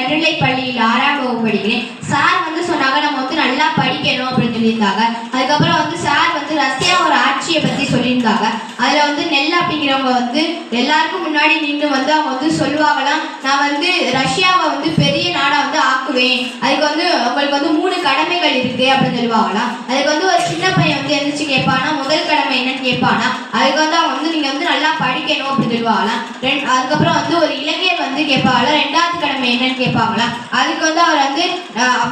நடுநிலை பள்ளியில் 6ஆம் வகுப்பு படிக்கிறேன். சார் வந்து சொன்னாங்க நம்ம வந்து நல்லா படிக்கணும் அப்படின்னு சொல்லியிருந்தாங்க. அதுக்கப்புறம் வந்து சார் வந்து ரஷ்யாவோட ஆட்சியை பற்றி சொல்லியிருந்தாங்க. அதில் வந்து நெல் அப்படிங்கிறவங்க வந்து எல்லாருக்கும் முன்னாடி நின்று வந்து அவங்க வந்து சொல்லுவாங்களாம், நான் வந்து ரஷ்யாவை வந்து பெரிய நாடாக வந்து ஆக்குவேன், அதுக்கு வந்து உங்களுக்கு வந்து 3 கடமைகள் இருக்குது அப்படின்னு சொல்லுவாங்களாம். அதுக்கு வந்து ஒரு சின்ன பையன் வந்து எழுந்திரிச்சு கேட்பானா, முதல் கடமை என்னன்னு கேட்பானா, அதுக்கு வந்து அவங்க வந்து நீங்கள் வந்து நல்லா படிக்கணும் அப்படின்னு சொல்லுவாங்களாம். அதுக்கப்புறம் வந்து ஒரு இளைஞர் வந்து கேட்பாங்களா, 2வது கடமை என்னன்னு கேட்பாங்களாம். அதுக்கு வந்து அவர் வந்து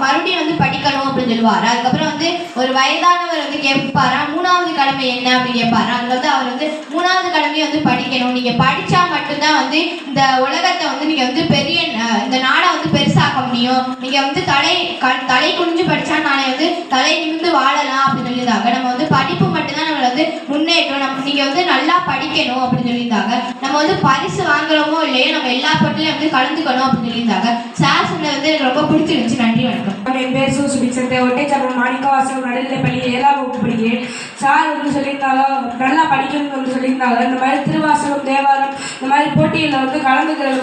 மறுபடியும் வந்து படிக்கணும் அப்படின்னு சொல்லுவார். அதுக்கப்புறம் வந்து ஒரு வயதானவர் வந்து கேட்பாரா, 3வது கடமை என்ன அப்படின்னு கேட்பாரா. அது வந்து அவர் வந்து 3வது கடமையை வந்து படிக்கணும், நீங்கள் படித்தா மட்டும்தான் வந்து இந்த உலகத்தை வந்து நீங்கள் வந்து பெரிய இந்த நாடை வந்து பெருசாக்க முடியும், நீங்கள் வந்து தலை குனிஞ்சு படித்தா நாளை வந்து தலை நிமிர்ந்து வாழலாம் அப்படின்னு சொல்லியிருந்தாங்க. நம்ம வந்து படிப்பு மட்டும்தான் நம்மளை வந்து முன்னேற்றம், நீங்கள் வந்து நல்லா படிக்கணும் அப்படின்னு சொல்லியிருந்தாங்க. நம்ம வந்து பரிசு வாங்குறோமோ இல்லையோ நம்ம எல்லா பட்டிலையும் வந்து கலந்துக்கணும் அப்படின்னு சொல்லியிருந்தாங்க. சார் சொன்னது வந்து எனக்கு ரொம்ப பிடிச்சிருந்துச்சு. நன்றி, வணக்கம். என் பேர் சூசுபிச்சத்தை ஒட்டைச்சாரம் மாணிக்கவாசகம் நடுநிலைப்பள்ளி 7ஆம் வகுப்பு படிக்கிறேன். சார் வந்து சொல்லியிருந்தாங்க நல்லா படிக்கணும்னு வந்து சொல்லியிருந்தாங்க. இந்த மாதிரி திருவாசகம், தேவாரம் இந்த மாதிரி போட்டியில் வந்து கலந்துக்கிறது,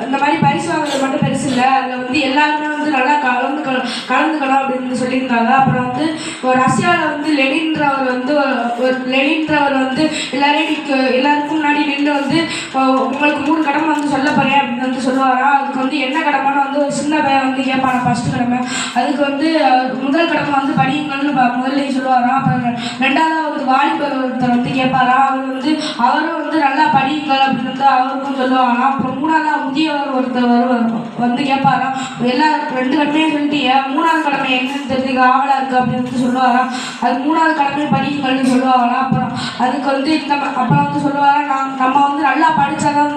இந்த மாதிரி பரிசு வாங்குறது மட்டும் பெருசு இல்லை, அதில் வந்து எல்லாருமே வந்து நல்லா கலந்துக்கணும் அப்படின்னு சொல்லியிருந்தாங்க. அப்புறம் வந்து ரஷ்யாவில் வந்து லெனின்றவர் வந்து எல்லாருக்கும் முன்னாடி நின்று வந்து உங்களுக்கு 3 கடமை வந்து சொல்ல போறேன் அப்படின்னு வந்து சொல்லுவாரா. அதுக்கு வந்து என்ன கடமைன்னு வந்து ஒரு சின்ன பையன் வந்து கேட்பான ஃபர்ஸ்ட் கடமை. அதுக்கு வந்து முதல் கடமை வந்து படியுங்கள்னு முதல்ல சொல்லுவாராம். அப்புறம் 2வது வந்து வாலிபர் ஒருத்தர் வந்து கேட்பாரா. அவரும் வந்து நல்லா படியுங்கள் அப்படின்னு வந்து அவருக்கும் சொல்லுவாராம். அப்புறம் 3வது முதியவர் ஒருத்தர் வந்து கேட்பாராம், எல்லா 2 கடமையும் சொல்லிட்டு 3வது கடமை என்னன்னு தெரிஞ்சுக்க ஆவலா இருக்கு அப்படின்னு வந்து சொல்லுவாராம். அது 3வது கடமை படியுங்கள்னு சொல்லுவாங்களாம். அப்புறம் அதுக்கு வந்து அப்புறம் வந்து சொல்லுவாராம், நம்ம வந்து நல்லா படித்தாதான்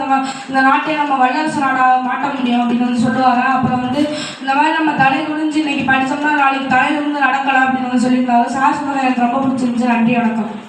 இந்த நாட்டை நம்ம வல்லரசு நாடாக மாட்ட முடியும் அப்படின்னு வந்து சொல்லுவாராம். அப்புறம் வந்து இந்த மாதிரி நம்ம தலை குனிஞ்சு இன்னைக்கு படித்தோம்னா நாளைக்கு தலையிலிருந்து நடக்கலாம் அப்படின்னு வந்து சொல்லியிருந்தாங்க. சார் சொன்னது எனக்கு ரொம்ப பிடிச்சிருந்துச்சு. நன்றி, வணக்கம்.